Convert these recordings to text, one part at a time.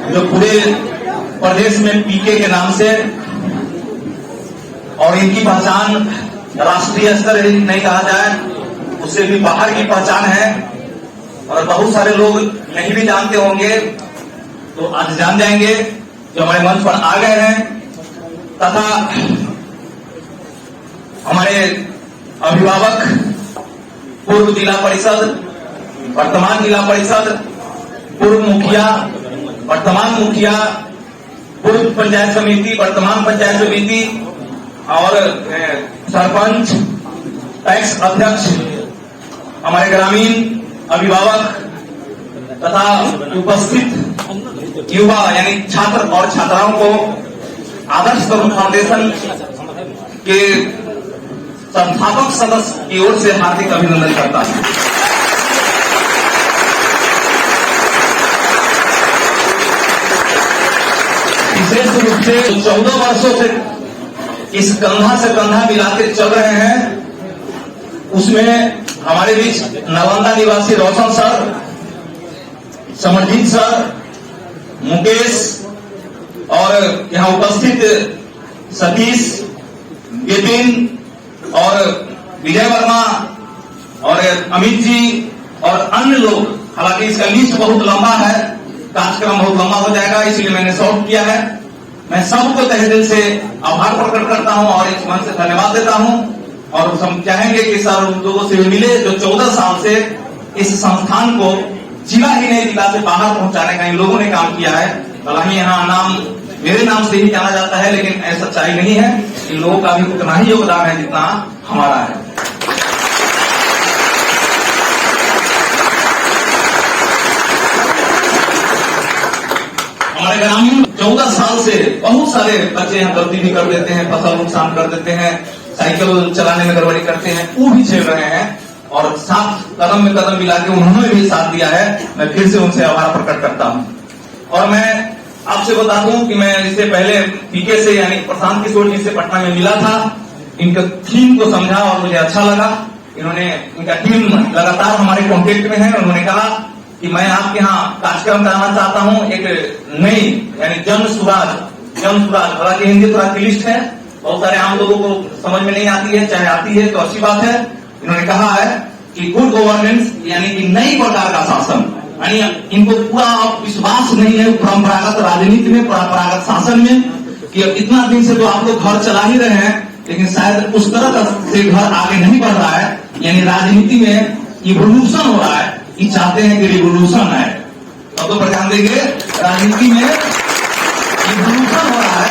जो पूरे प्रदेश में पीके के नाम से और इनकी पहचान राष्ट्रीय स्तर नहीं कहा जाए, उससे भी बाहर की पहचान है और बहुत सारे लोग नहीं भी जानते होंगे, तो आज जान जाएंगे जो हमारे मंच पर आ गए हैं। तथा हमारे अभिभावक, पूर्व जिला परिषद, वर्तमान जिला परिषद, पूर्व मुखिया, वर्तमान मुखिया, पूर्व पंचायत समिति, वर्तमान पंचायत समिति और सरपंच, टैक्स अध्यक्ष, हमारे ग्रामीण अभिभावक तथा उपस्थित युवा यानी छात्र और छात्राओं को आदर्श तरुण फाउंडेशन के संस्थापक सदस्य की ओर से हार्दिक अभिनंदन करता हूं। विशेष रूप से 14 वर्षों से इस कंधा से कंधा मिलाते चल रहे हैं, उसमें हमारे बीच नालंदा निवासी रोशन सर, समरजीत सर, मुकेश और यहाँ उपस्थित सतीश, विपिन और विजय वर्मा और अमित जी और अन्य लोग। हालांकि इसका लिस्ट बहुत लंबा है, कार्यक्रम बहुत लंबा हो जाएगा, इसलिए मैंने शॉर्ट किया है। मैं सबको तहे दिल से आभार प्रकट करता हूं और इस मन से धन्यवाद देता हूं और हम चाहेंगे कि सर उन लोगों से मिले जो 14 साल से इस संस्थान को जिला ही नहीं जिला से बाहर पहुंचाने का इन लोगों ने काम किया है। हालांकि यहाँ नाम मेरे नाम से ही जाना जाता है, लेकिन ऐसा सच्चाई नहीं है। इन लोगों का भी उतना ही योगदान है जितना हमारा है। हमारे ग्रामीण 14 साल से बहुत सारे बच्चे यहाँ गलती भी कर देते हैं, फसल नुकसान कर देते हैं, साइकिल चलाने में गड़बड़ी करते हैं, वो भी झेल रहे हैं और साथ कदम में कदम मिला के उन्होंने भी साथ दिया है। मैं फिर से उनसे आभार प्रकट करता हूं और मैं आपसे बता दूं कि मैं इससे पहले पीके से यानी प्रशांत किशोर जी से पटना में मिला था, इनका थीम को समझा और मुझे अच्छा लगा। इनका टीम लगातार हमारे कॉन्टेक्ट में है। उन्होंने कहा कि मैं आपके यहाँ कार्यक्रम कराना चाहता हूँ, एक नई यानी जन सुराज। हालांकि हिंदी थोड़ा क्लिष्ट है, बहुत सारे आम लोगों को समझ में नहीं आती है, चाहे आती है तो अच्छी बात है। इन्होंने कहा है कि गुड गवर्नेंस यानी कि नई प्रकार का शासन, यानी इनको पूरा विश्वास नहीं है परंपरागत राजनीति में, परंपरागत शासन में, कि इतना दिन से तो आप लोग घर चला ही रहे हैं, लेकिन शायद उस तरह से घर आगे नहीं बढ़ रहा है, यानी राजनीति में इवोल्यूशन हो रहा है। ये चाहते हैं कि रिवोल्यूशन आए, अब तो ध्यान देंगे राजनीति में इवोल्यूशन हो रहा है,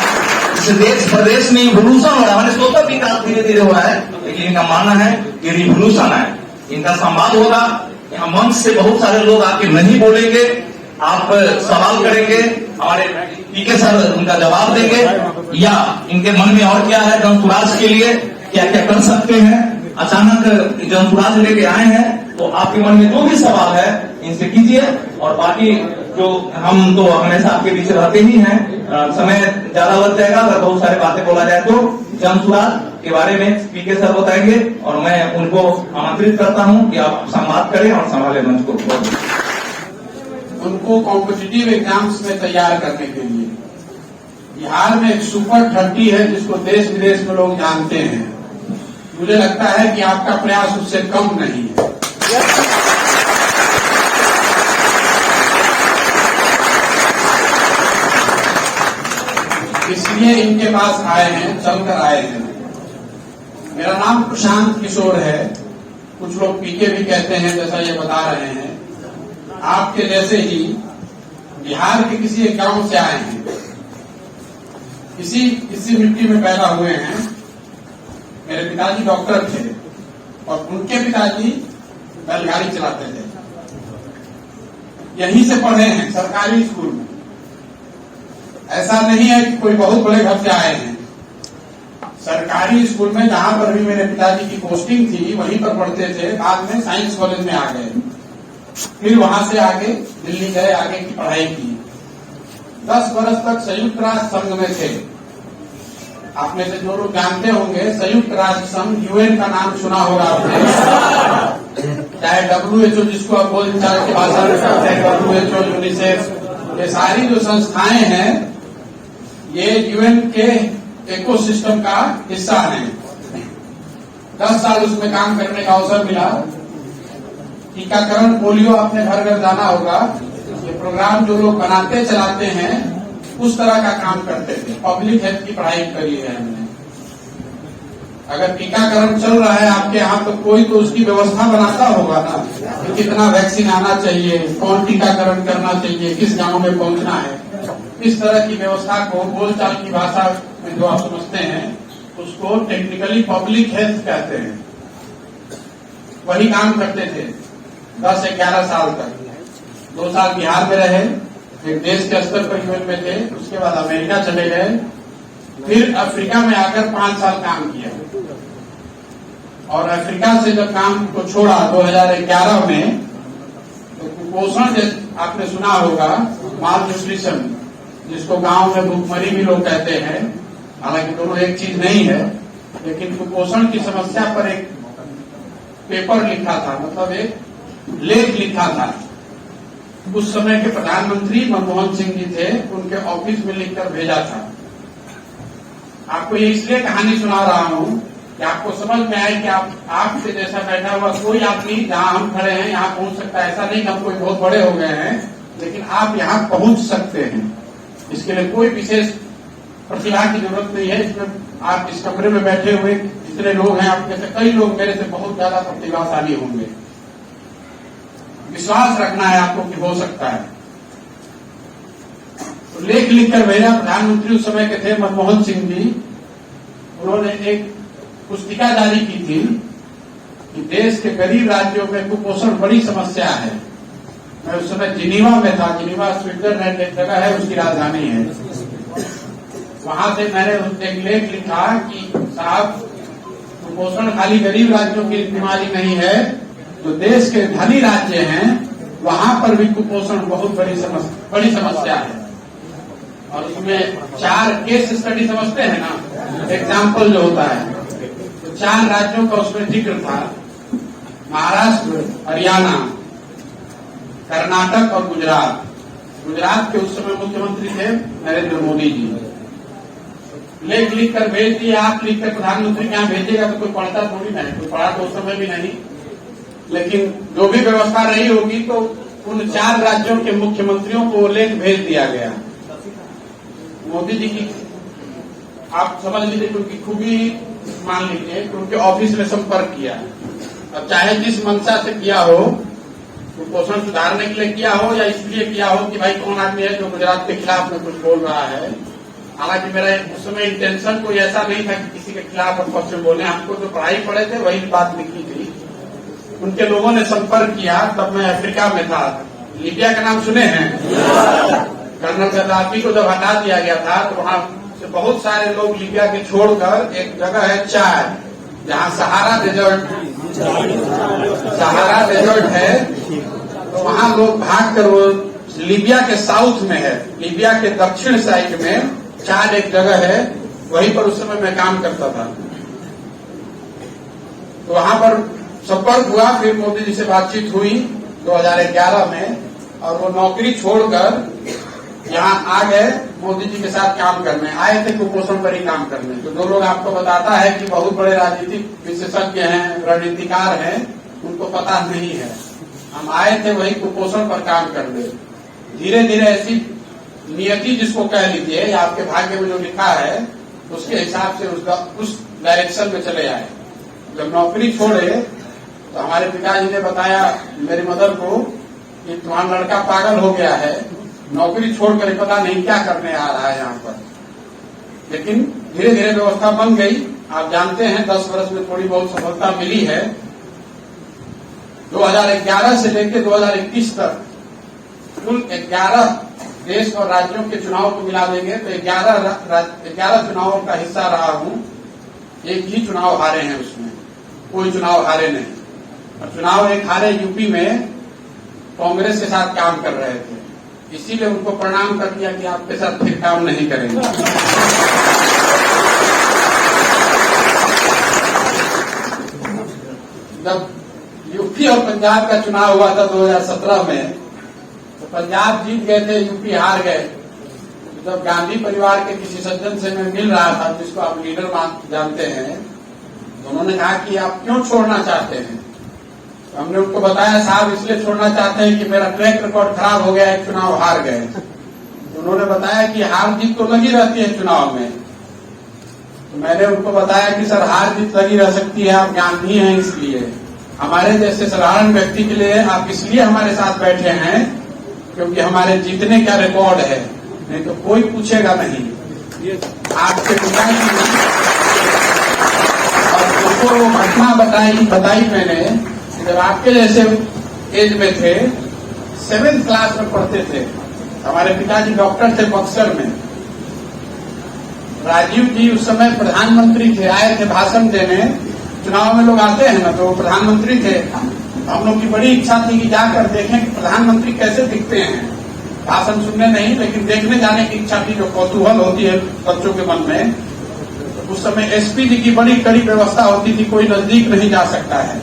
इससे देश प्रदेश में इवोल्यूशन हो रहा है, स्वतः विकास धीरे धीरे हो रहा है, लेकिन इनका मानना है कि रिवोल्यूशन आए। इनका संवाद होगा, यहाँ मंच से बहुत सारे लोग आके नहीं बोलेंगे, आप सवाल करेंगे, हमारे पीके सर उनका जवाब देंगे या इनके मन में और क्या है, जनसुराज के लिए क्या क्या कर सकते हैं। अचानक जनसुराज लेके आए हैं तो आपके मन में जो भी सवाल है इनसे कीजिए और बाकी जो हम तो हमेशा आपके बीच रहते ही हैं, समय ज्यादा लग जाएगा अगर बहुत सारे बातें बोला जाए तो जनसुराज के बारे में पीके सर बताएंगे और मैं उनको आमंत्रित करता हूं कि आप संवाद करें और संभाले मंच को। उनको कॉम्पिटिटिव एग्जाम्स में तैयार करने के लिए बिहार में एक सुपर 30 है जिसको देश विदेश में लोग जानते हैं। मुझे लगता है कि आपका प्रयास उससे कम नहीं है। इसलिए इनके पास आए हैं, चलकर आए हैं। मेरा नाम प्रशांत किशोर है, कुछ लोग पीके भी कहते हैं जैसा ये बता रहे हैं। आपके जैसे ही बिहार के किसी एक गांव से आए हैं, इसी मिट्टी में पैदा हुए हैं। मेरे पिताजी डॉक्टर थे और उनके पिताजी बैलगाड़ी चलाते थे, यहीं से पढ़े हैं सरकारी स्कूल में। ऐसा नहीं है कि कोई बहुत बड़े घर से आए हैं, सरकारी स्कूल में जहां पर भी मेरे पिताजी की पोस्टिंग थी वहीं पर पढ़ते थे। बाद में साइंस कॉलेज में आ गए, फिर वहां से आगे दिल्ली गए, आगे की पढ़ाई की। 10 वर्ष तक संयुक्त राष्ट्र संघ में थे। आप में से जो लोग जानते होंगे, संयुक्त राष्ट्र संघ यूएन का नाम सुना होगा आपने, चाहे WHO जिसको आप बोलचाल की भाषा में कहते हैं, WHO, यूनिसेफ, ये सारी जो संस्थाएं हैं ये यूएन के इकोसिस्टम का हिस्सा है। 10 साल उसमें काम करने का अवसर मिला। टीकाकरण, पोलियो आपने घर घर जाना होगा। ये प्रोग्राम जो लोग बनाते चलाते हैं उस तरह का काम करते थे। पब्लिक हेल्थ की पढ़ाई करी है हमने। अगर टीकाकरण चल रहा है आपके यहाँ तो कोई तो उसकी व्यवस्था बनाता होगा ना कि कितना वैक्सीन आना चाहिए, कौन टीकाकरण करना चाहिए, किस गांव में पहुंचना है। इस तरह की व्यवस्था को बोलचाल की भाषा में जो आप समझते हैं उसको टेक्निकली पब्लिक हेल्थ कहते हैं। वही काम करते थे 10-11 साल तक। 2 साल बिहार में रहे, फिर देश के स्तर पर यूएन में थे, उसके बाद अमेरिका चले गए, फिर अफ्रीका में आकर 5 साल काम किया। और अफ्रीका से जब काम को छोड़ा 2011 में, तो कुपोषण आपने सुना होगा, माल न्यूट्रिशन, जिसको गांव में भूखमरी भी लोग कहते हैं, हालांकि दोनों एक चीज नहीं है, लेकिन कुपोषण की समस्या पर एक पेपर लिखा था, मतलब एक लेख लिखा था। उस समय के प्रधानमंत्री मनमोहन सिंह जी थे, उनके ऑफिस में लिखकर भेजा था। आपको ये इसलिए कहानी सुना रहा हूं कि आपको समझ में आए कि आपसे जैसा बैठा हुआ कोई आदमी जहां हम खड़े हैं यहाँ पहुंच सकता है। ऐसा नहीं कि हम कोई बहुत बड़े हो गए हैं, लेकिन आप यहाँ पहुंच सकते हैं। इसके लिए कोई विशेष प्रतिभा की जरूरत नहीं है। इसमें आप इस कमरे में बैठे हुए जितने लोग हैं, आप में से कई लोग मेरे से बहुत ज्यादा प्रतिभाशाली होंगे। विश्वास रखना है आपको कि हो सकता है। तो लेख लिखकर भेजा। प्रधानमंत्री उस समय के थे मनमोहन सिंह जी। उन्होंने एक पुस्तिका जारी की थी कि देश के गरीब राज्यों में कुपोषण बड़ी समस्या है। मैं उस समय जिनीवा में था। जिनीवा स्विट्जरलैंड एक जगह है, उसकी राजधानी है। वहां से मैंने एक लेख लिखा कि साहब, कुपोषण खाली गरीब राज्यों की बीमारी नहीं है, जो देश के धनी राज्य हैं वहां पर भी कुपोषण बहुत बड़ी समस्या है। और उसमें 4 केस स्टडी समझते हैं ना, एग्जाम्पल जो होता है, तो 4 राज्यों का उसमें जिक्र था, महाराष्ट्र, हरियाणा, कर्नाटक और गुजरात। गुजरात के उस समय मुख्यमंत्री थे नरेंद्र मोदी जी। लेख लिख कर भेज दिए। आप लिखकर प्रधानमंत्री के यहाँ भेजिएगा तो कोई पढ़ता थोड़ी नहीं, कोई पढ़ा तो उस समय भी नहीं, लेकिन जो भी व्यवस्था रही होगी तो उन 4 राज्यों के मुख्यमंत्रियों को लेख भेज दिया गया। मोदी जी की आप समझ लीजिए उनकी खूबी मान लीजिए कि उनके ऑफिस में संपर्क किया। अब चाहे जिस मंशा से किया हो, कुपोषण सुधारने के लिए किया हो या इसलिए किया हो कि भाई कौन आदमी है जो गुजरात के खिलाफ में कुछ बोल रहा है। हालांकि मेरा उस समय इंटेंशन कोई ऐसा नहीं था कि किसी के खिलाफ और पक्ष में बोले। हमको जो पढ़ाई पढ़े थे वही बात लिखी थी। उनके लोगों ने संपर्क किया। तब मैं अफ्रीका में था। लीबिया का नाम सुने हैं? कर्नल गद्दाफी को जब हटा दिया गया था तो वहां से बहुत सारे लोग लीबिया के छोड़कर एक जगह है चाद, जहां सहारा डेजर्ट है, तो वहां लोग भागकर, वो लीबिया के साउथ में है, लीबिया के दक्षिण साइड में चाद एक जगह है, वहीं पर उस समय मैं काम करता था। तो वहां पर संपर्क हुआ। फिर मोदी जी से बातचीत हुई 2011 में, और वो नौकरी छोड़कर यहाँ आ गए मोदी जी के साथ काम करने। आए थे कुपोषण पर ही काम करने। तो जो लोग आपको बताता है कि बहुत बड़े राजनीतिक विशेषज्ञ हैं, रणनीतिकार हैं, उनको पता नहीं है। हम आए थे वही कुपोषण पर काम करने। धीरे धीरे ऐसी नियति जिसको कह लीजिए, या आपके भाग्य में जो लिखा है उसके हिसाब से उस डायरेक्शन में चले आए। जब नौकरी छोड़े तो हमारे पिताजी ने बताया मेरी मदर को कि तुम्हारा लड़का पागल हो गया है, नौकरी छोड़कर पता नहीं क्या करने आ रहा है यहाँ पर। लेकिन धीरे धीरे व्यवस्था बन गई। आप जानते हैं 10 वर्ष में थोड़ी बहुत सफलता मिली है। 2011 से लेकर 2021 तक कुल 11 देश और राज्यों के चुनाव को मिला देंगे तो 11 चुनावों का हिस्सा रहा हूं। एक ही चुनाव हारे हैं, उसमें कोई चुनाव हारे नहीं। और चुनाव एक हारे यूपी में, कांग्रेस के साथ काम कर रहे थे, इसीलिए उनको प्रणाम कर दिया कि आपके साथ फिर काम नहीं करेंगे। जब यूपी और पंजाब का चुनाव हुआ था 2017 में, तो पंजाब जीत गए थे, यूपी हार गए। जब गांधी परिवार के किसी सज्जन से मैं मिल रहा था, जिसको आप लीडर जानते हैं, तो उन्होंने कहा कि आप क्यों छोड़ना चाहते हैं? तो हमने उनको बताया, साहब इसलिए छोड़ना चाहते हैं कि मेरा ट्रैक रिकॉर्ड खराब हो गया है, चुनाव हार गए। तो उन्होंने बताया कि हार जीत तो लगी रहती है चुनाव में। तो मैंने उनको बताया कि सर हार जीत लगी रह सकती है, आप गांधी हैं, इसलिए हमारे जैसे साधारण व्यक्ति के लिए आप इसलिए हमारे साथ बैठे हैं क्योंकि हमारे जीतने का रिकॉर्ड है, नहीं तो कोई पूछेगा नहीं। ये आपके पिताजी और उनको वो घटना बताई मैंने, जब आपके जैसे एज में थे, 7th क्लास में पढ़ते थे। हमारे पिताजी डॉक्टर थे बक्सर में। राजीव जी उस समय प्रधानमंत्री थे, आए थे भाषण देने। चुनाव में लोग आते हैं ना, तो वो प्रधानमंत्री थे। हम लोग की बड़ी इच्छा थी कि जाकर देखें कि प्रधानमंत्री कैसे दिखते हैं, भाषण सुनने नहीं, लेकिन देखने जाने की इच्छा थी, जो कौतूहल होती है बच्चों के मन में। उस समय एसपी जी की बड़ी कड़ी व्यवस्था होती थी, कोई नजदीक नहीं जा सकता है।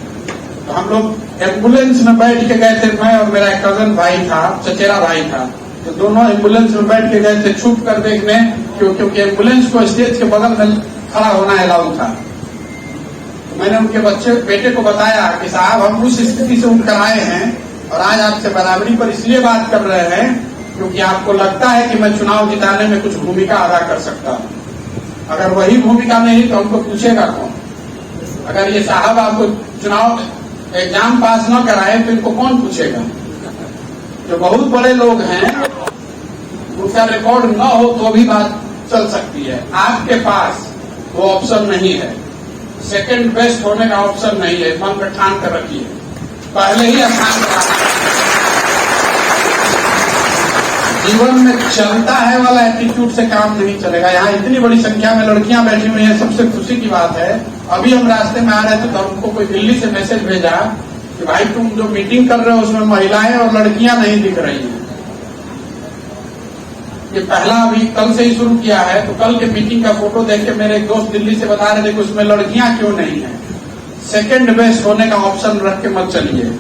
तो हम लोग एम्बुलेंस में बैठ के गए थे, मैं और मेरा एक कजन भाई था, चचेरा भाई था। तो दोनों एम्बुलेंस में बैठ के गए थे छुप कर देखने, क्योंकि एम्बुलेंस को स्टेज के बगल में खड़ा होना अलाउ था। तो मैंने उनके बेटे को बताया कि साहब हम उस स्थिति से उठकर आए हैं और आज आपसे बराबरी पर इसलिए बात कर रहे हैं क्योंकि आपको लगता है कि मैं चुनाव जिताने में कुछ भूमिका अदा कर सकता हूं। अगर वही भूमिका नहीं तो हमको पूछेगा कौन? अगर ये साहब आपको चुनाव एग्जाम पास न कराए तो इनको कौन पूछेगा? जो बहुत बड़े लोग हैं उनका रिकॉर्ड न हो तो भी बात चल सकती है। आपके पास वो ऑप्शन नहीं है, सेकंड बेस्ट होने का ऑप्शन नहीं है, मन में ठान कर रखिए, पहले ही आसान करा। जीवन में चलता है वाला एटीट्यूड से काम नहीं चलेगा। यहाँ इतनी बड़ी संख्या में लड़कियां बैठी हुई हैं, सबसे खुशी की बात है। अभी हम रास्ते में आ रहे थे तो हमको कोई दिल्ली से मैसेज भेजा कि भाई तुम जो मीटिंग कर रहे हो उसमें महिलाएं और लड़कियां नहीं दिख रही हैं। ये पहला अभी कल से ही शुरू किया है, तो कल के मीटिंग का फोटो देख के मेरे एक दोस्त दिल्ली से बता रहे थे कि उसमें लड़कियां क्यों नहीं है। सेकंड बेस्ट होने का ऑप्शन रख के मत चलिए।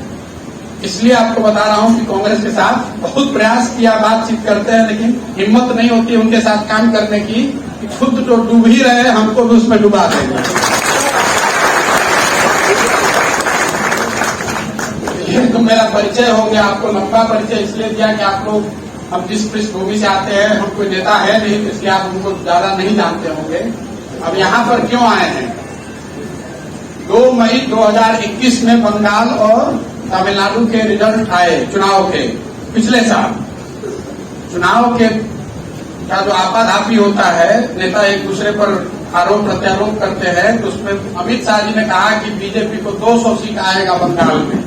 इसलिए आपको बता रहा हूं कि कांग्रेस के साथ बहुत प्रयास किया, बातचीत करते हैं, लेकिन हिम्मत नहीं होती उनके साथ काम करने की कि खुद जो डूब ही रहे हमको भी उसमें डुबा देंगे। ये तो मेरा परिचय हो गया, आपको लंबा परिचय इसलिए दिया कि आप लोग, हम जिस पृष्ठभूमि से आते हैं, हम कोई नेता है नहीं, इसलिए आप उनको ज्यादा नहीं जानते होंगे। अब यहाँ पर क्यों आए हैं? 2 मई 2021 में बंगाल और तमिलनाडु के रिजल्ट आए चुनाव के। पिछले साल चुनाव के का जो आपाधापी होता है, नेता एक दूसरे पर आरोप प्रत्यारोप करते हैं, तो उसमें अमित शाह जी ने कहा कि बीजेपी को 200 सीट आएगा बंगाल में।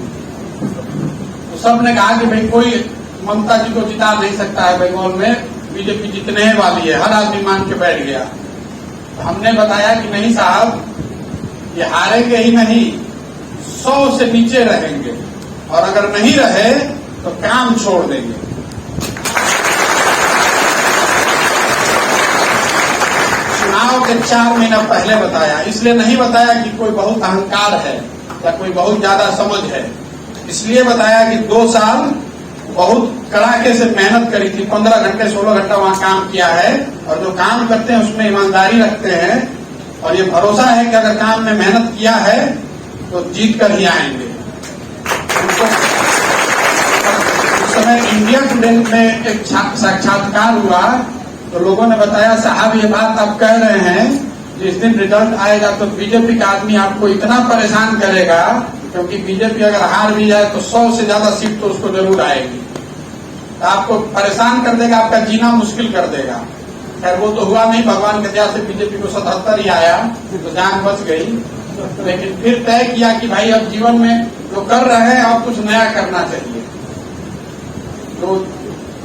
तो सबने कहा कि भाई कोई ममता जी को जिता नहीं सकता है बंगाल में, बीजेपी जीतने वाली है, हर आदमी मान के बैठ गया। तो हमने बताया कि नहीं साहब, ये हारेंगे ही नहीं, 100 से नीचे रहेंगे, और अगर नहीं रहे तो काम छोड़ देंगे। चुनाव के 4 महीना पहले बताया, इसलिए नहीं बताया कि कोई बहुत अहंकार है या कोई बहुत ज्यादा समझ है। इसलिए बताया कि 2 साल बहुत कड़ाके से मेहनत करी थी, 15 घंटे 16 घंटा वहां काम किया है, और जो काम करते हैं उसमें ईमानदारी रखते हैं, और ये भरोसा है कि अगर काम में मेहनत किया है तो जीत कर ही आएंगे। उस समय इंडिया टुडे में एक साक्षात्कार हुआ, तो लोगों ने बताया साहब ये बात आप कह रहे हैं, जिस दिन रिजल्ट आएगा तो बीजेपी का आदमी आपको इतना परेशान करेगा, क्योंकि बीजेपी अगर हार भी जाए तो 100 से ज्यादा सीट तो उसको जरूर आएगी, तो आपको परेशान कर देगा, आपका जीना मुश्किल कर देगा। खैर वो तो हुआ नहीं, भगवान की दया से बीजेपी को 77 ही आया, तो जान बच गई। लेकिन फिर तय किया कि भाई अब जीवन में जो कर रहे हैं अब कुछ नया करना चाहिए। तो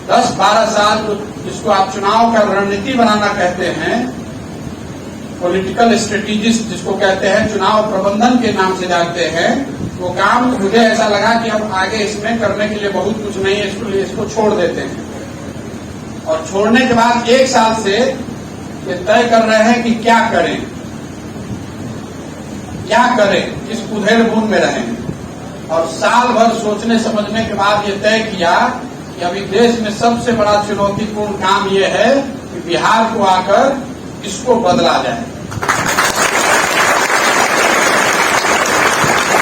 10-12 साल जिसको आप चुनाव का रणनीति बनाना कहते हैं, पॉलिटिकल स्ट्रेटेजिस्ट जिसको कहते हैं, चुनाव प्रबंधन के नाम से जानते हैं, वो काम मुझे ऐसा लगा कि अब आगे इसमें करने के लिए बहुत कुछ नहीं है, इसको छोड़ देते हैं। और छोड़ने के बाद 1 साल से ये तय कर रहे हैं कि क्या करें। क्या करें, किस उधेड़बुन में रहें। और साल भर सोचने समझने के बाद ये तय किया कि अभी देश में सबसे बड़ा चुनौतीपूर्ण काम ये है कि बिहार को आकर इसको बदला जाए।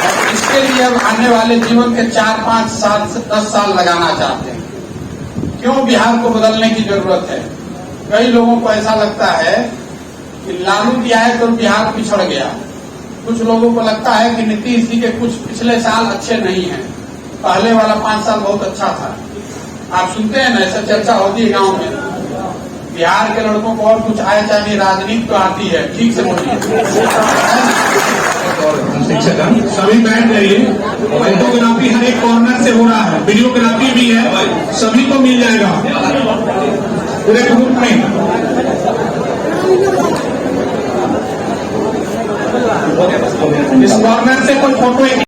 और इसके लिए अब आने वाले जीवन के 4, 5, 7, 10 साल लगाना चाहते हैं। क्यों बिहार को बदलने की जरूरत है? कई लोगों को ऐसा लगता है कि लालू जी आए तो बिहार पिछड़ गया। कुछ लोगों को लगता है कि नीतीश जी के कुछ पिछले साल अच्छे नहीं हैं, पहले वाला 5 साल बहुत अच्छा था। आप सुनते हैं ना, ऐसा चर्चा होती है गांव में। बिहार के लड़कों को और कुछ आए चाहे राजनीति तो आती है, ठीक से बोलिए। सभी बैठ जाइए। फोटोग्राफी हर एक कॉर्नर से हो रहा है, वीडियोग्राफी भी है, सभी को मिल जाएगा पूरे ग्रुप में। इस कॉर्नर से कोई फोटो